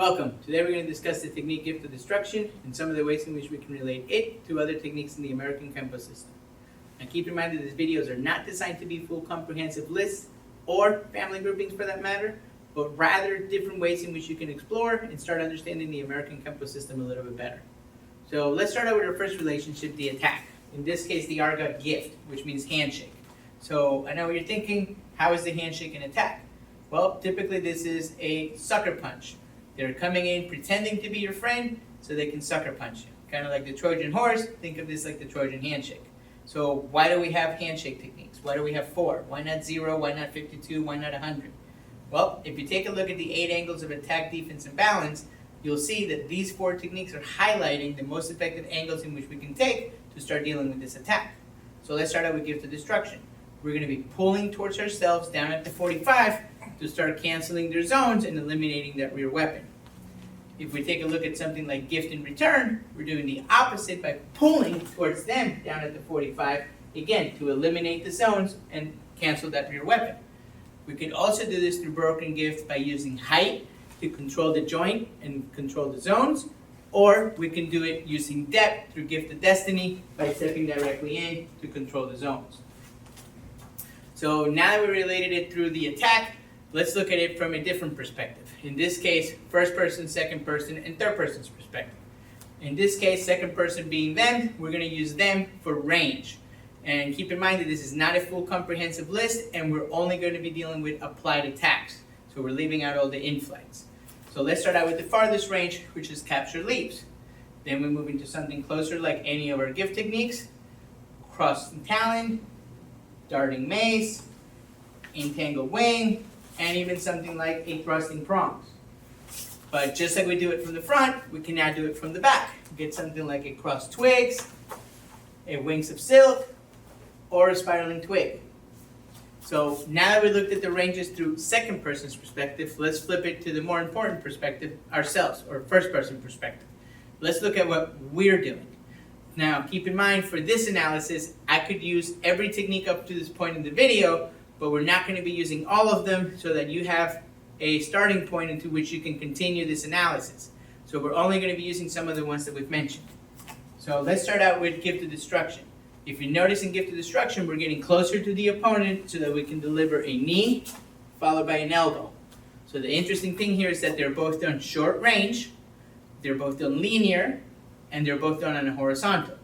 Welcome. Today we're going to discuss the technique gift of destruction and some of the ways in which we can relate it to other techniques in the American Kenpo system. Now keep in mind that these videos are not designed to be full comprehensive lists or family groupings for that matter, but rather different ways in which you can explore and start understanding the American Kenpo system a little bit better. So let's start out with our first relationship, the attack. In this case, the R got gift, which means handshake. So I know what you're thinking, how is the handshake an attack? Well, typically this is a sucker punch. They're coming in pretending to be your friend so they can sucker punch you. Kind of like the Trojan horse, think of this like the Trojan handshake. So why do we have handshake techniques? Why do we have 4? Why not 0? Why not 52? Why not 100? Well, if you take a look at the 8 angles of attack, defense, and balance, you'll see that these 4 techniques are highlighting the most effective angles in which we can take to start dealing with this attack. So let's start out with gift of destruction. We're going to be pulling towards ourselves down at the 45 to start canceling their zones and eliminating that rear weapon. If we take a look at something like gift in return, we're doing the opposite by pulling towards them down at the 45, again, to eliminate the zones and cancel that rear weapon. We could also do this through broken gift by using height to control the joint and control the zones, or we can do it using depth through gift of destiny by stepping directly in to control the zones. So now that we related it through the attack, let's look at it from a different perspective. In this case, first person, second person, and third person's perspective. In this case, second person being them, we're going to use them for range. And keep in mind that this is not a full comprehensive list, and we're only going to be dealing with applied attacks. So we're leaving out all the in-flights. So let's start out with the farthest range, which is capture leaps. Then we move into something closer like any of our gift techniques. Cross and talon, darting mace, entangled wing, and even something like a thrusting prongs. But just like we do it from the front, we can now do it from the back. Get something like a crossed twigs, a wings of silk, or a spiraling twig. So now that we looked at the ranges through second person's perspective, let's flip it to the more important perspective, ourselves, or first person perspective. Let's look at what we're doing. Now keep in mind for this analysis, I could use every technique up to this point in the video, but we're not going to be using all of them so that you have a starting point into which you can continue this analysis. So we're only going to be using some of the ones that we've mentioned. So let's start out with gift of destruction. If you notice in gift of destruction, we're getting closer to the opponent so that we can deliver a knee followed by an elbow. So the interesting thing here is that they're both done short range, they're both done linear, and they're both done on a horizontal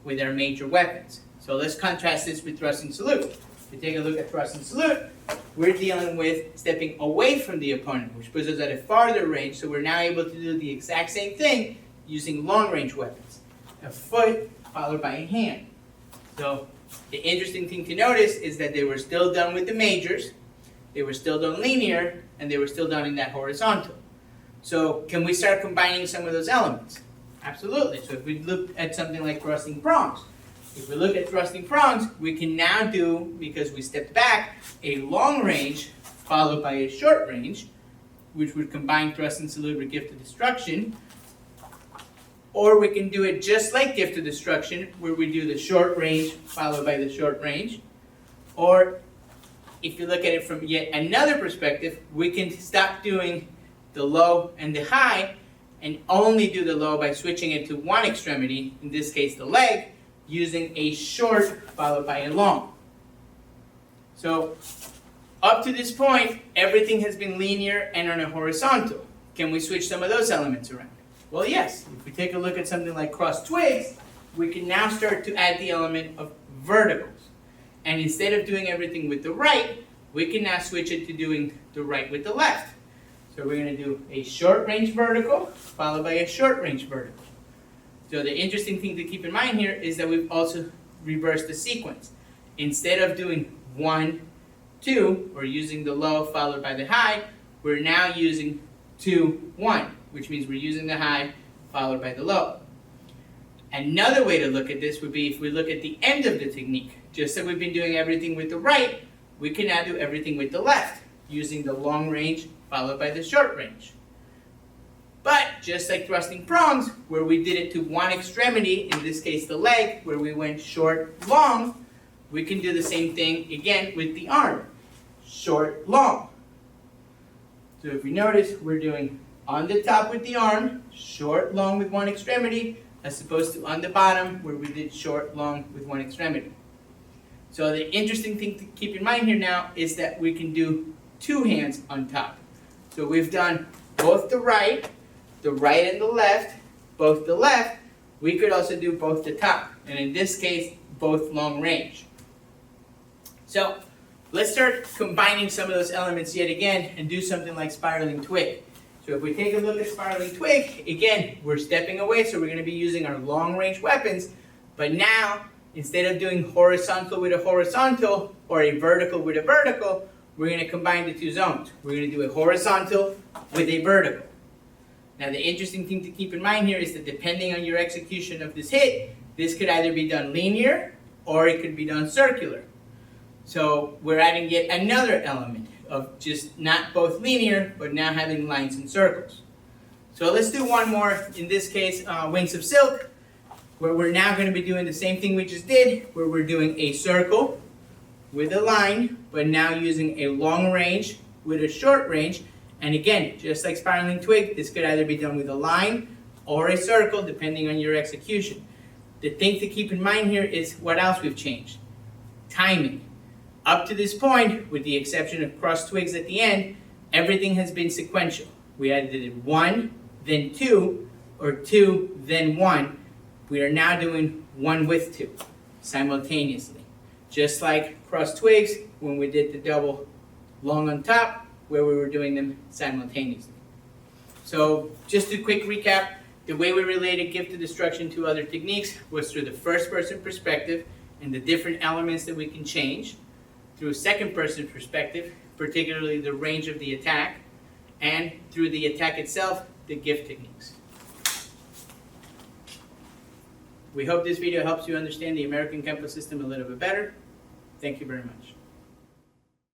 with our major weapons. So let's contrast this with thrust and salute. If you take a look at thrust and salute, we're dealing with stepping away from the opponent, which puts us at a farther range, so we're now able to do the exact same thing using long-range weapons. A foot followed by a hand. So the interesting thing to notice is that they were still done with the majors, they were still done linear, and they were still done in that horizontal. So can we start combining some of those elements? Absolutely. So if we look at something like thrusting prongs, if we look at thrusting prongs, we can now do, because we stepped back, a long range followed by a short range, which would combine thrust and salute with gift of destruction. Or we can do it just like gift of destruction, where we do the short range followed by the short range. Or if you look at it from yet another perspective, we can stop doing the low and the high and only do the low by switching it to one extremity, in this case the leg, using a short followed by a long. So up to this point, everything has been linear and on a horizontal. Can we switch some of those elements around? Well, yes. If we take a look at something like crossed twigs, we can now start to add the element of verticals. And instead of doing everything with the right, we can now switch it to doing the right with the left. So we're going to do a short range vertical followed by a short range vertical. So the interesting thing to keep in mind here is that we've also reversed the sequence. Instead of doing 1, 2, or using the low followed by the high, we're now using 2, 1, which means we're using the high followed by the low. Another way to look at this would be if we look at the end of the technique. Just like we've been doing everything with the right, we can now do everything with the left, using the long range followed by the short range. But just like thrusting prongs, where we did it to one extremity, in this case the leg, where we went short, long, we can do the same thing again with the arm. Short, long. So if we notice, we're doing on the top with the arm, short, long with one extremity, as opposed to on the bottom where we did short, long with one extremity. So the interesting thing to keep in mind here now is that we can do two hands on top. So we've done both the right and the left, both the left. We could also do both the top, and in this case, both long range. So let's start combining some of those elements yet again and do something like spiraling twig. So if we take a look at spiraling twig, again, we're stepping away, so we're going to be using our long range weapons, but now, instead of doing horizontal with a horizontal or a vertical with a vertical, we're going to combine the two zones. We're going to do a horizontal with a vertical. Now the interesting thing to keep in mind here is that depending on your execution of this hit, this could either be done linear or it could be done circular. So we're adding yet another element of just not both linear, but now having lines and circles. So let's do one more, in this case, Wings of Silk, where we're now going to be doing the same thing we just did, where we're doing a circle with a line, but now using a long range with a short range. And again, just like spiraling twig, this could either be done with a line or a circle, depending on your execution. The thing to keep in mind here is what else we've changed. Timing. Up to this point, with the exception of cross twigs at the end, everything has been sequential. We either did 1, then 2, or 2, then 1. We are now doing 1 with 2 simultaneously. Just like cross twigs when we did the double long on top, where we were doing them simultaneously. So just a quick recap, the way we related gift of destruction to other techniques was through the first person perspective and the different elements that we can change, through a second person perspective, particularly the range of the attack, and through the attack itself, the gift techniques. We hope this video helps you understand the American Kenpo system a little bit better. Thank you very much.